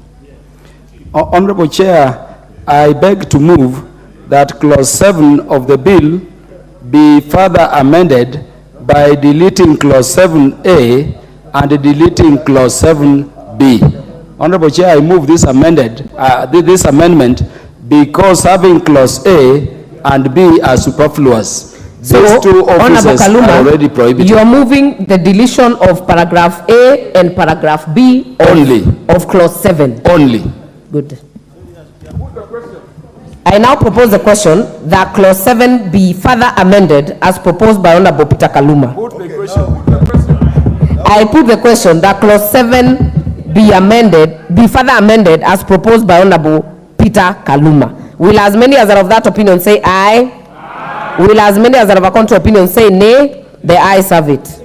Honorable Chair, I beg to move that clause 7 of the bill be further amended by deleting clause 7A and deleting clause 7B. Honorable Chair, I move this this amendment because having clause A and B are superfluous. So, These two offices are already prohibited. You are moving the deletion of paragraph A and paragraph B only of clause 7. Only. Good. I now propose the question that clause 7 be further amended as proposed by Honorable Peter Kaluma. I put the question that clause 7 be further amended as proposed by Honorable Peter Kaluma. Will as many as are of that opinion say aye? Will as many as are of a contrary opinion say nay? The ayes have it.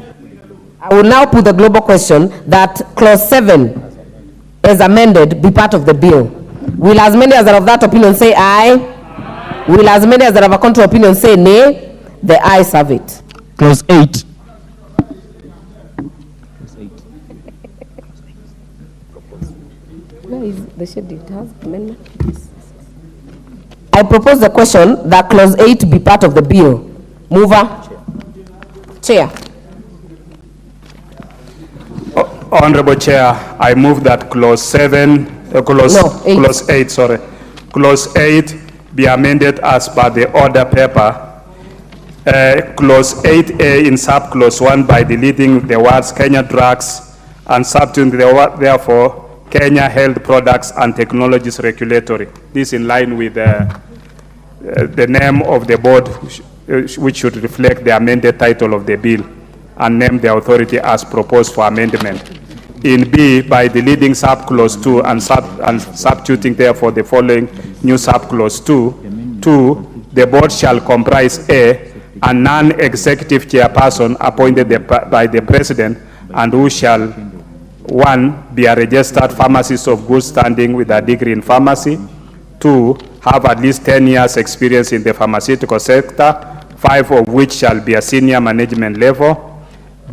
I will now put the global question that clause 7 as amended be part of the bill. Will as many as are of that opinion say aye? Will as many as are of a contrary opinion say nay? The ayes have it. Clause 8. Where is the schedule? It has amendment. I propose the question that clause 8 be part of the bill. Mover. Chair. Honorable Chair, I move that clause 8 be amended as per the order paper. Clause 8A in subclause 1 by deleting the words Kenya drugs and substituting the word therefore Kenya Health Products and Technologies Regulatory. This in line with the name of the board, which should reflect the amended title of the bill and name the authority as proposed for amendment. In B, by deleting subclause 2 and substituting therefore the following new subclause 2, the board shall comprise A, a non-executive chairperson appointed by the president and who shall 1, be a registered pharmacist of good standing with a degree in pharmacy. 2, have at least 10 years experience in the pharmaceutical sector, 5 of which shall be a senior management level.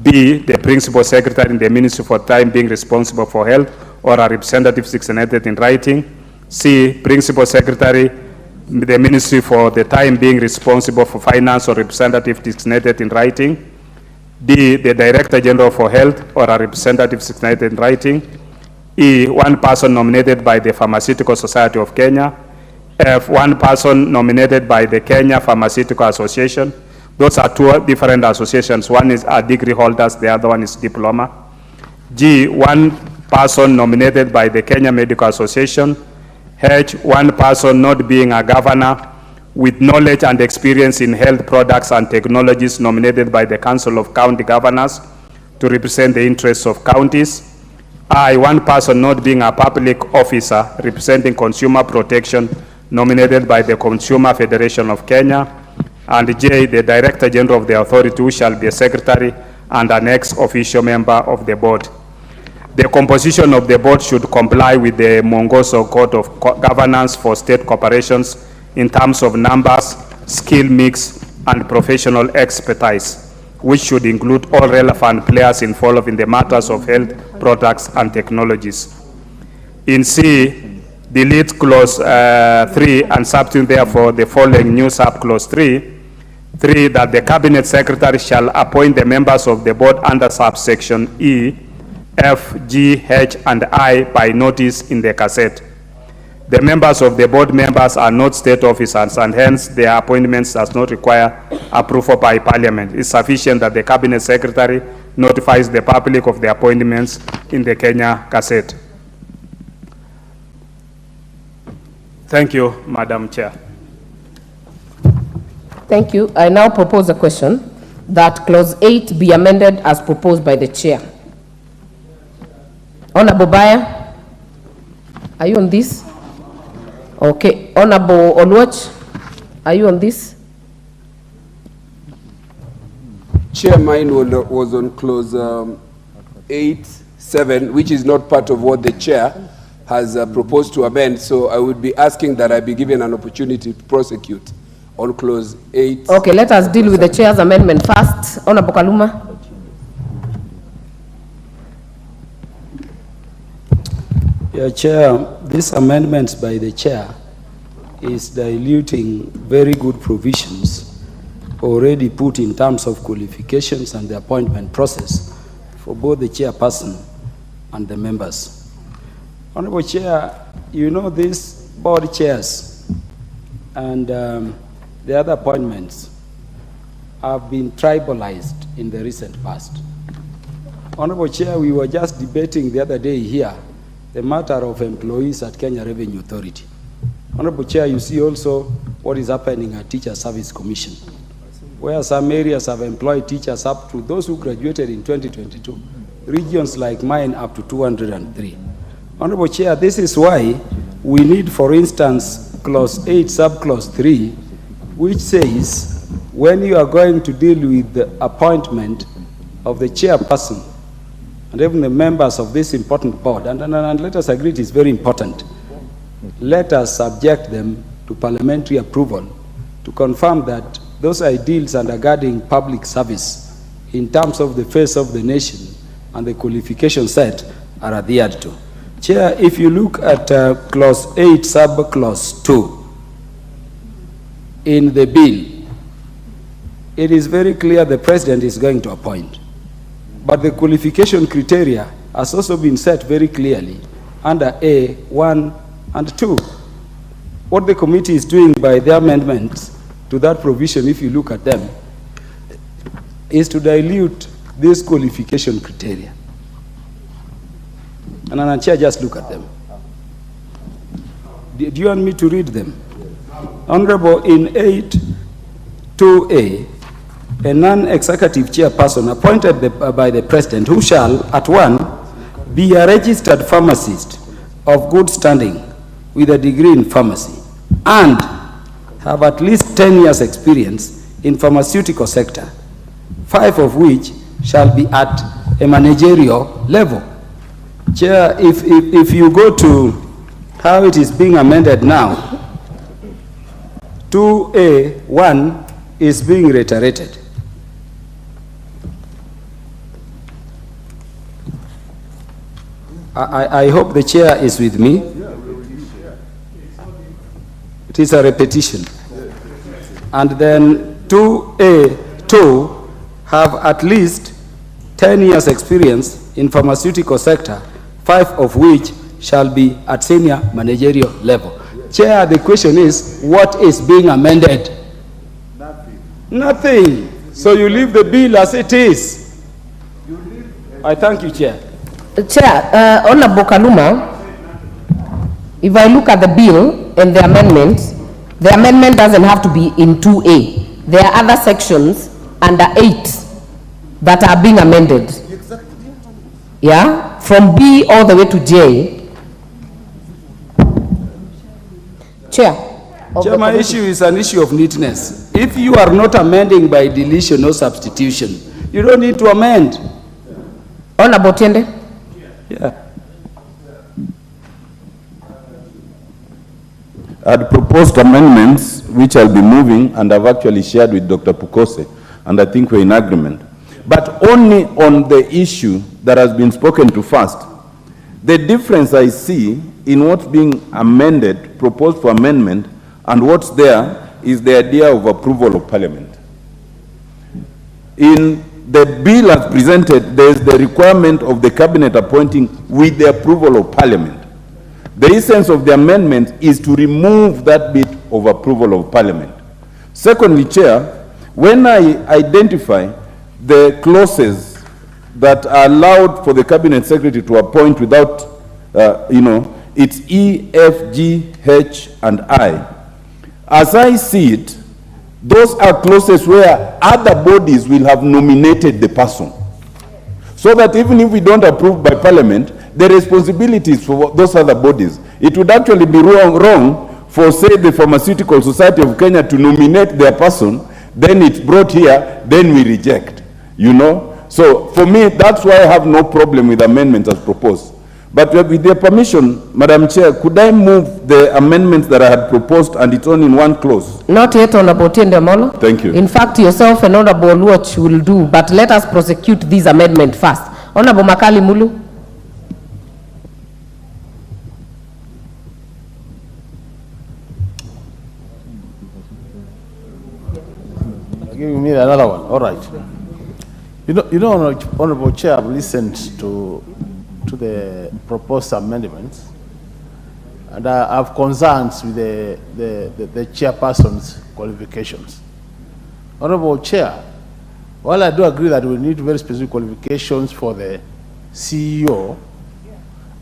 B, the principal secretary in the ministry for time being responsible for health or a representative designated in writing. C, principal secretary the ministry for the time being responsible for finance or representative designated in writing. D, the Director General for Health or a representative designated in writing. E, one person nominated by the Pharmaceutical Society of Kenya. F, one person nominated by the Kenya Pharmaceutical Association. Those are two different associations. One is a degree holders, the other one is diploma. G, one person nominated by the Kenya Medical Association. H, one person not being a governor with knowledge and experience in health products and technologies nominated by the Council of County Governors to represent the interests of counties. I, one person not being a public officer representing consumer protection nominated by the Consumer Federation of Kenya. And J, the Director General of the authority who shall be a secretary and an ex-official member of the board. The composition of the board should comply with the Mongoso Code of Governance for State Corporations in terms of numbers, skill mix, and professional expertise, which should include all relevant players involved in the matters of health products and technologies. In C, delete clause 3 and substitute therefore the following new subclause 3. 3, that the cabinet secretary shall appoint the members of the board under subsection E, F, G, H, and I by notice in the Gazette. The members of the board members are not state officers, and hence their appointments does not require approval by Parliament. It's sufficient that the cabinet secretary notifies the public of the appointments in the Kenya Gazette. Thank you, Madam Chair. Thank you. I now propose a question that clause 8 be amended as proposed by the chair. Honorable Baya, are you on this? Okay. Honorable Onwatch, are you on this? Chair, mine was on clause 8.7, which is not part of what the chair has proposed to amend. So I would be asking that I be given an opportunity to prosecute on clause 8. Okay, let us deal with the chair's amendment first. Honorable Kaluma. Yeah, Chair, these amendments by the chair is diluting very good provisions already put in terms of qualifications and the appointment process for both the chairperson and the members. Honorable Chair, you know these board chairs and the other appointments have been tribalized in the recent past. Honorable Chair, we were just debating the other day here the matter of employees at Kenya Revenue Authority. Honorable Chair, you see also what is happening at Teacher Service Commission, where some areas have employed teachers up to those who graduated in 2022, regions like mine up to 203. Honorable Chair, this is why we need, for instance, clause 8, subclause 3, which says when you are going to deal with the appointment of the chairperson and even the members of this important board, and let us agree it is very important, let us subject them to parliamentary approval to confirm that those ideals undergirding public service in terms of the face of the nation and the qualification set are adhered to. Chair, if you look at clause 8, subclause 2 in the bill, it is very clear the president is going to appoint. But the qualification criteria has also been set very clearly under A1 and 2. What the committee is doing by the amendments to that provision, if you look at them, is to dilute this qualification criteria. And Chair, just look at them. Do you want me to read them? Honorable, in 8.2a, a non-executive chairperson appointed by the president who shall, at 1, be a registered pharmacist of good standing with a degree in pharmacy and have at least 10 years experience in pharmaceutical sector, 5 of which shall be at a managerial level. Chair, if you go to how it is being amended now, 2A1 is being reiterated. I hope the chair is with me. It is a repetition. And then 2A2 have at least 10 years experience in pharmaceutical sector, 5 of which shall be at senior managerial level. Chair, the question is, what is being amended? Nothing. So you leave the bill as it is. I thank you, Chair. Chair, Honorable Kaluma, if I look at the bill and the amendment doesn't have to be in 2A. There are other sections under 8 that are being amended. Yeah, from B all the way to J. Chair. Chair, my issue is an issue of neatness. If you are not amending by deletion or substitution, you don't need to amend. Honorable Tiende. Yeah. I had proposed amendments which I'll be moving and I've actually shared with Dr. Pukose, and I think we're in agreement. But only on the issue that has been spoken to first. The difference I see in what's being amended, proposed for amendment, and what's there is the idea of approval of Parliament. In the bill as presented, there is the requirement of the Cabinet appointing with the approval of Parliament. The essence of the amendment is to remove that bit of approval of Parliament. Secondly, Chair, when I identify the clauses that are allowed for the Cabinet Secretary to appoint without, it's E, F, G, H, and I. As I see it, those are clauses where other bodies will have nominated the person. So that even if we don't approve by Parliament, the responsibilities for those other bodies. It would actually be wrong for, say, the Pharmaceutical Society of Kenya to nominate their person, then it's brought here, then we reject, So for me, that's why I have no problem with amendments as proposed. But with their permission, Madam Chair, could I move the amendments that I had proposed and it's only in one clause? Not yet, Honorable Tiende Molo. Thank you. In fact, yourself and Honorable Watch will do, but let us prosecute this amendment first. Honorable Makali Mulu. You mean another one? All right. You know, Honorable Chair, I've listened to the proposed amendments, and I have concerns with the chairperson's qualifications. Honorable Chair, while I do agree that we need very specific qualifications for the CEO,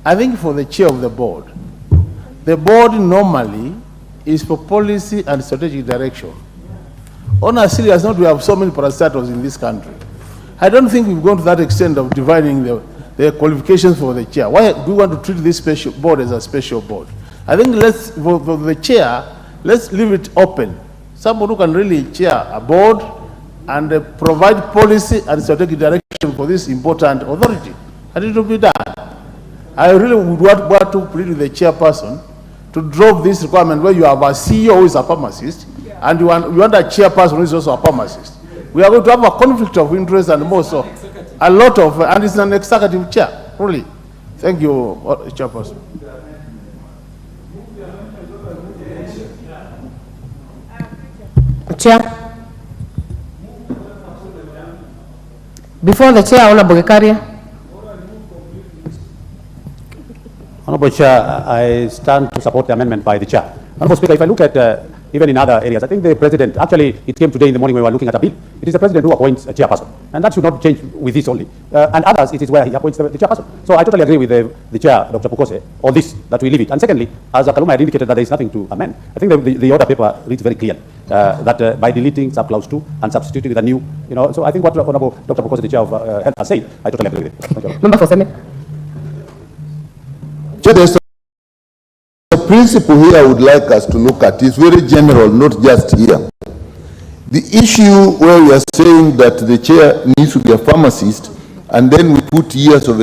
I think for the chair of the board normally is for policy and strategic direction. On a serious note, we have so many parastatals in this country. I don't think we've gone to that extent of dividing the qualifications for the chair. Why do we want to treat this special board as a special board? I think for the chair, let's leave it open. Someone who can really chair a board and provide policy and strategic direction for this important authority. And it will be done. I really would want to plead with the chairperson to drop this requirement where you have a CEO who is a pharmacist and you want a chairperson who is also a pharmacist. We are going to have a conflict of interest and more so. A lot of, and it's an executive chair, really. Thank you, chairperson. Chair. Before the chair, Honorable Gikaria. Honorable Chair, I stand to support the amendment by the Chair. Honorable Speaker, if I look at even in other areas, I think the President, actually it came today in the morning when we were looking at a bill, it is the President who appoints a chairperson. And that should not change with this only. And others, it is where he appoints the chairperson. So I totally agree with the Chair, Dr. Pukose, on this, that we leave it. And secondly, as Kaluma had indicated that there is nothing to amend, I think the order paper reads very clearly that by deleting subclause 2 and substituting with a new, so I think what Honorable Dr. Pukose, the Chair of Health, has said, I totally agree with it. Thank you. Member for Senate. There's a principle here I would like us to look at. It's very general, not just here. The issue where we are saying that the chair needs to be a pharmacist and then we put years of